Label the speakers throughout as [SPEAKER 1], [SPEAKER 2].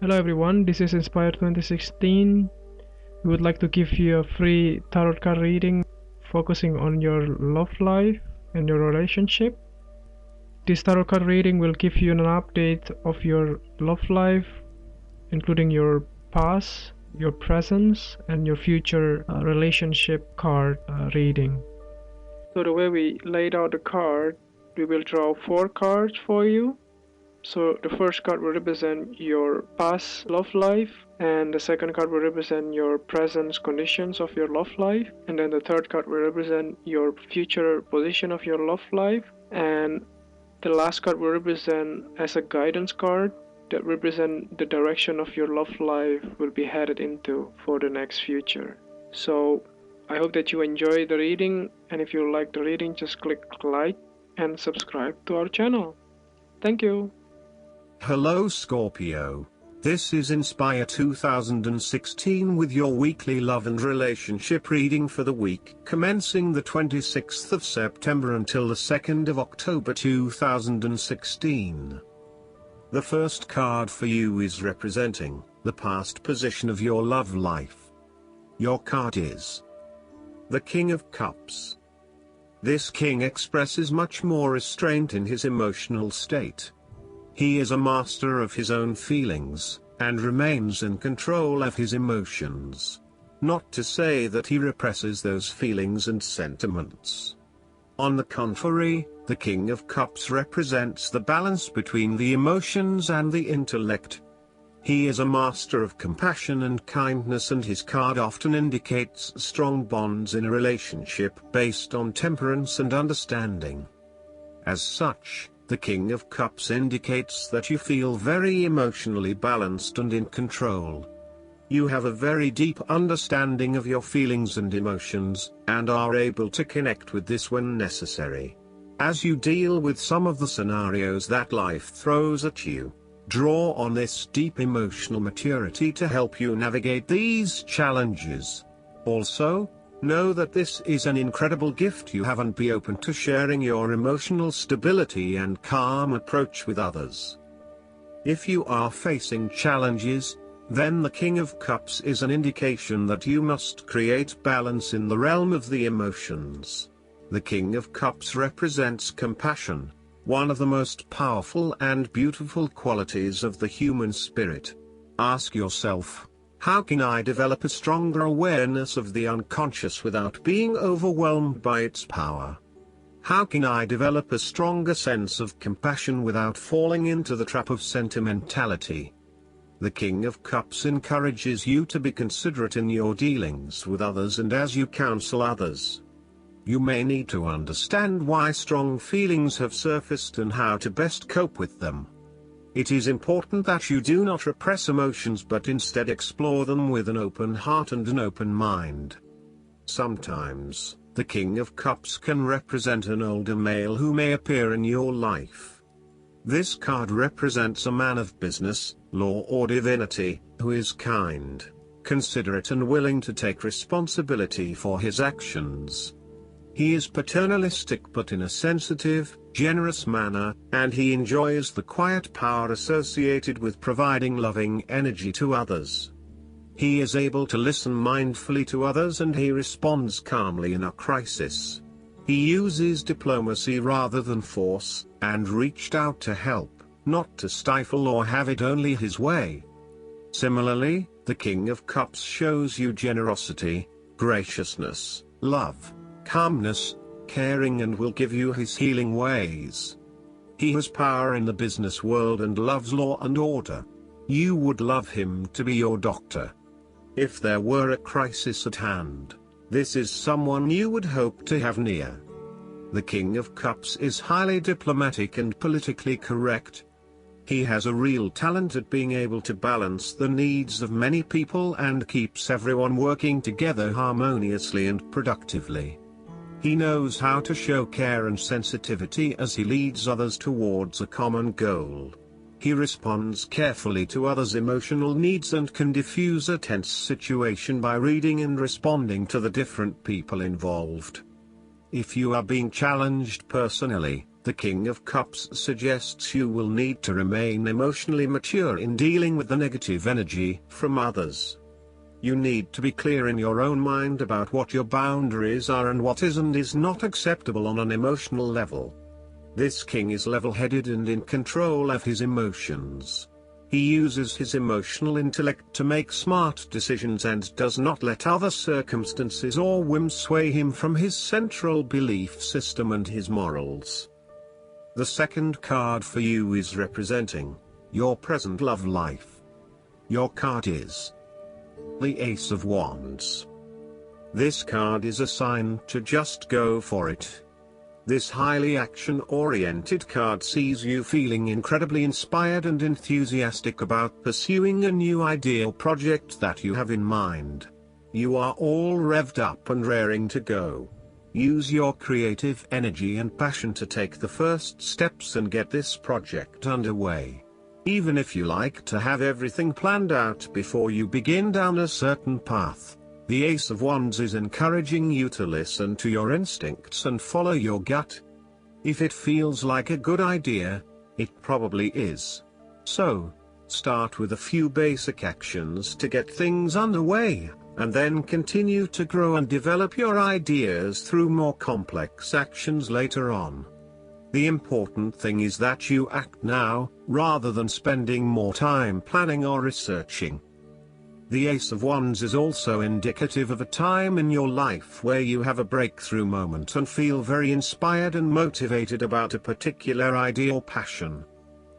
[SPEAKER 1] Hello everyone, this is Inspire 2016. We would like to give you a free tarot card reading focusing on your love life and your relationship. This tarot card reading will give you an update of your love life, including your past, your present, and your future relationship card reading. So the way we laid out the card, we will draw 4 cards for you. So the first card will represent your past love life, and the second card will represent your present conditions of your love life, and then the third card will represent your future position of your love life, and the last card will represent as a guidance card that represent the direction of your love life will be headed into for the next future. So I hope that you enjoy the reading, and if you like the reading, just click like and subscribe to our channel. Thank you.
[SPEAKER 2] Hello Scorpio. This is Inspire 2016 with your weekly love and relationship reading for the week commencing the 26th of September until the 2nd of October 2016. The first card for you is representing the past position of your love life. Your card is the King of Cups. This king expresses much more restraint in his emotional state. He is a master of his own feelings, and remains in control of his emotions. Not to say that he represses those feelings and sentiments. On the contrary, the King of Cups represents the balance between the emotions and the intellect. He is a master of compassion and kindness, and his card often indicates strong bonds in a relationship based on temperance and understanding. As such, the King of Cups indicates that you feel very emotionally balanced and in control. You have a very deep understanding of your feelings and emotions, and are able to connect with this when necessary. As you deal with some of the scenarios that life throws at you, draw on this deep emotional maturity to help you navigate these challenges. Also, know that this is an incredible gift you have, and be open to sharing your emotional stability and calm approach with others. If you are facing challenges, then the King of Cups is an indication that you must create balance in the realm of the emotions. The King of Cups represents compassion, one of the most powerful and beautiful qualities of the human spirit. Ask yourself, how can I develop a stronger awareness of the unconscious without being overwhelmed by its power? How can I develop a stronger sense of compassion without falling into the trap of sentimentality? The King of Cups encourages you to be considerate in your dealings with others and as you counsel others. You may need to understand why strong feelings have surfaced and how to best cope with them. It is important that you do not repress emotions but instead explore them with an open heart and an open mind. Sometimes, the King of Cups can represent an older male who may appear in your life. This card represents a man of business, law or divinity, who is kind, considerate and willing to take responsibility for his actions. He is paternalistic but in a sensitive, generous manner, and he enjoys the quiet power associated with providing loving energy to others. He is able to listen mindfully to others, and he responds calmly in a crisis. He uses diplomacy rather than force, and reached out to help, not to stifle or have it only his way. Similarly, the King of Cups shows you generosity, graciousness, love, calmness, caring, and will give you his healing ways. He has power in the business world and loves law and order. You would love him to be your doctor. If there were a crisis at hand, this is someone you would hope to have near. The King of Cups is highly diplomatic and politically correct. He has a real talent at being able to balance the needs of many people and keeps everyone working together harmoniously and productively. He knows how to show care and sensitivity as he leads others towards a common goal. He responds carefully to others' emotional needs and can diffuse a tense situation by reading and responding to the different people involved. If you are being challenged personally, the King of Cups suggests you will need to remain emotionally mature in dealing with the negative energy from others. You need to be clear in your own mind about what your boundaries are and what is and is not acceptable on an emotional level. This king is level-headed and in control of his emotions. He uses his emotional intellect to make smart decisions and does not let other circumstances or whims sway him from his central belief system and his morals. The second card for you is representing your present love life. Your card is the Ace of Wands. This card is a sign to just go for it. This highly action-oriented card sees you feeling incredibly inspired and enthusiastic about pursuing a new idea or project that you have in mind. You are all revved up and raring to go. Use your creative energy and passion to take the first steps and get this project underway. Even if you like to have everything planned out before you begin down a certain path, the Ace of Wands is encouraging you to listen to your instincts and follow your gut. If it feels like a good idea, it probably is. So, start with a few basic actions to get things underway, and then continue to grow and develop your ideas through more complex actions later on. The important thing is that you act now, rather than spending more time planning or researching. The Ace of Wands is also indicative of a time in your life where you have a breakthrough moment and feel very inspired and motivated about a particular idea or passion.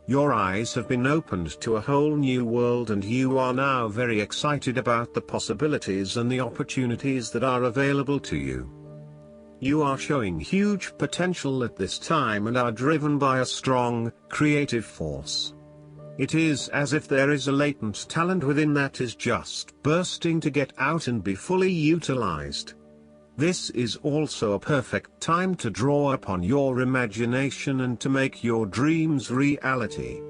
[SPEAKER 2] Your eyes have been opened to a whole new world and you are now very excited about the possibilities and the opportunities that are available to you. You are showing huge potential at this time and are driven by a strong, creative force. It is as if there is a latent talent within that is just bursting to get out and be fully utilized. This is also a perfect time to draw upon your imagination and to make your dreams reality.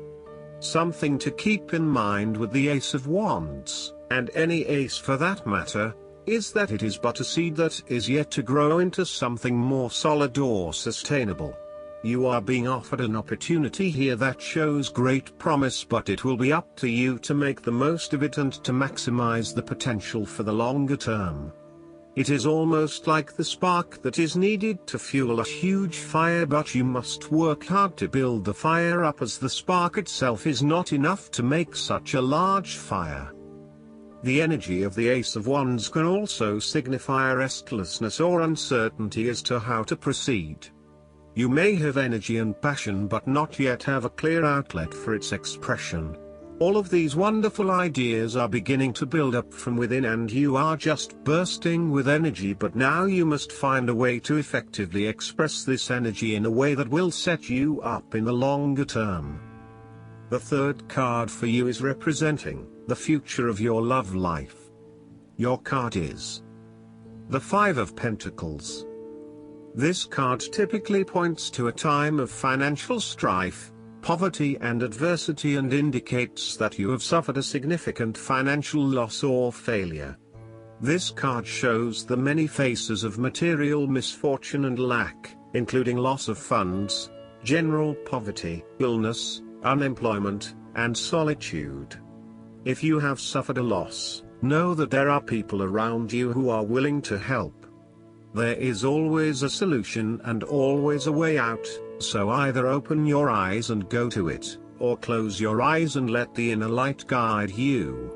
[SPEAKER 2] Something to keep in mind with the Ace of Wands, and any ace for that matter, is that it is but a seed that is yet to grow into something more solid or sustainable. You are being offered an opportunity here that shows great promise, but it will be up to you to make the most of it and to maximize the potential for the longer term. It is almost like the spark that is needed to fuel a huge fire, but you must work hard to build the fire up, as the spark itself is not enough to make such a large fire. The energy of the Ace of Wands can also signify restlessness or uncertainty as to how to proceed. You may have energy and passion but not yet have a clear outlet for its expression. All of these wonderful ideas are beginning to build up from within and you are just bursting with energy, but now you must find a way to effectively express this energy in a way that will set you up in the longer term. The third card for you is representing the future of your love life. Your card is the Five of Pentacles. This card typically points to a time of financial strife, poverty and adversity, and indicates that you have suffered a significant financial loss or failure. This card shows the many faces of material misfortune and lack, including loss of funds, general poverty, illness, unemployment, and solitude. If you have suffered a loss, know that there are people around you who are willing to help. There is always a solution and always a way out, so either open your eyes and go to it, or close your eyes and let the inner light guide you.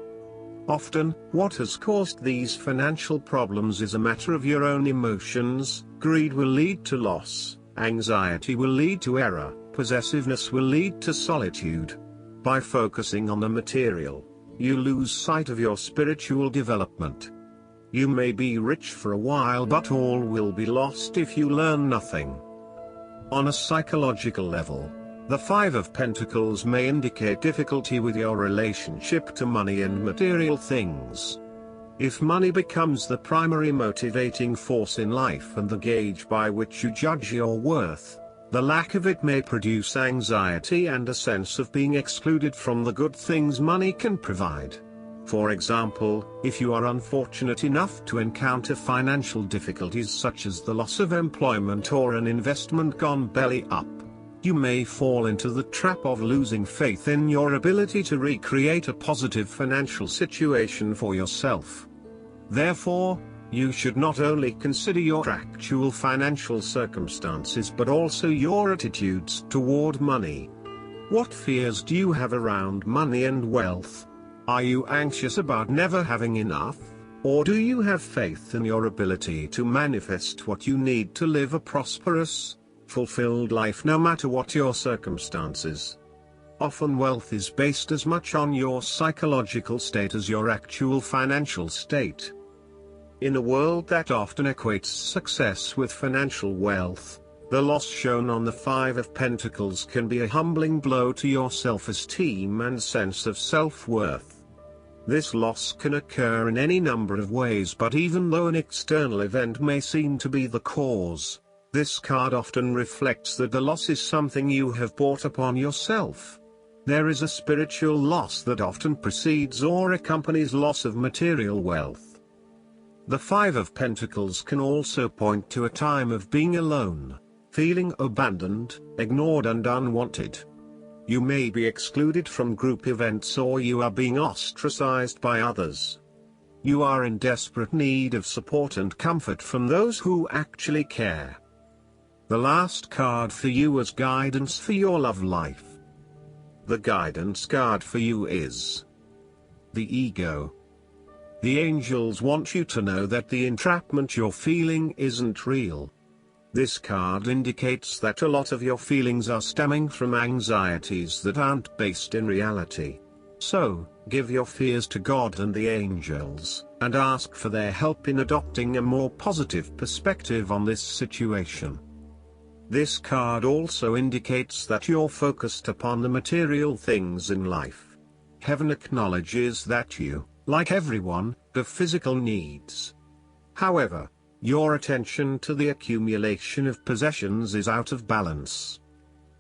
[SPEAKER 2] Often, what has caused these financial problems is a matter of your own emotions. Greed will lead to loss, anxiety will lead to error, possessiveness will lead to solitude. By focusing on the material, you lose sight of your spiritual development. You may be rich for a while, but all will be lost if you learn nothing. On a psychological level, the Five of Pentacles may indicate difficulty with your relationship to money and material things. If money becomes the primary motivating force in life and the gauge by which you judge your worth, the lack of it may produce anxiety and a sense of being excluded from the good things money can provide. For example, if you are unfortunate enough to encounter financial difficulties such as the loss of employment or an investment gone belly up, you may fall into the trap of losing faith in your ability to recreate a positive financial situation for yourself. Therefore, you should not only consider your actual financial circumstances but also your attitudes toward money. What fears do you have around money and wealth? Are you anxious about never having enough, or do you have faith in your ability to manifest what you need to live a prosperous, fulfilled life no matter what your circumstances? Often wealth is based as much on your psychological state as your actual financial state. In a world that often equates success with financial wealth, the loss shown on the Five of Pentacles can be a humbling blow to your self-esteem and sense of self-worth. This loss can occur in any number of ways, but even though an external event may seem to be the cause, this card often reflects that the loss is something you have brought upon yourself. There is a spiritual loss that often precedes or accompanies loss of material wealth. The Five of Pentacles can also point to a time of being alone, feeling abandoned, ignored and unwanted. You may be excluded from group events or you are being ostracized by others. You are in desperate need of support and comfort from those who actually care. The last card for you is guidance for your love life. The guidance card for you is the ego. The angels want you to know that the entrapment you're feeling isn't real. This card indicates that a lot of your feelings are stemming from anxieties that aren't based in reality. So, give your fears to God and the angels, and ask for their help in adopting a more positive perspective on this situation. This card also indicates that you're focused upon the material things in life. Heaven acknowledges that you, like everyone, have physical needs. However, your attention to the accumulation of possessions is out of balance.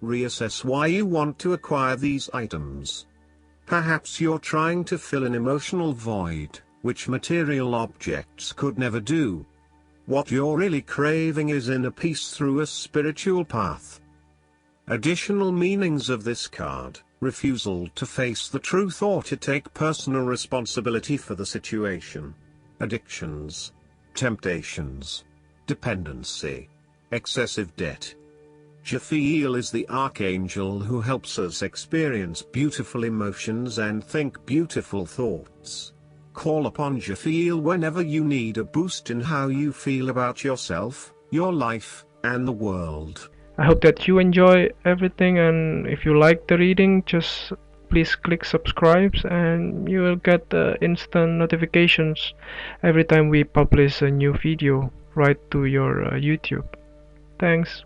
[SPEAKER 2] Reassess why you want to acquire these items. Perhaps you're trying to fill an emotional void, which material objects could never do. What you're really craving is inner peace through a spiritual path. Additional meanings of this card: refusal to face the truth or to take personal responsibility for the situation. Addictions, temptations, dependency, excessive debt. Jophiel is the archangel who helps us experience beautiful emotions and think beautiful thoughts. Call upon Jophiel whenever you need a boost in how you feel about yourself, your life, and the world.
[SPEAKER 1] I hope that you enjoy everything, and if you like the reading, just please click subscribe and you will get instant notifications every time we publish a new video right to your YouTube. Thanks.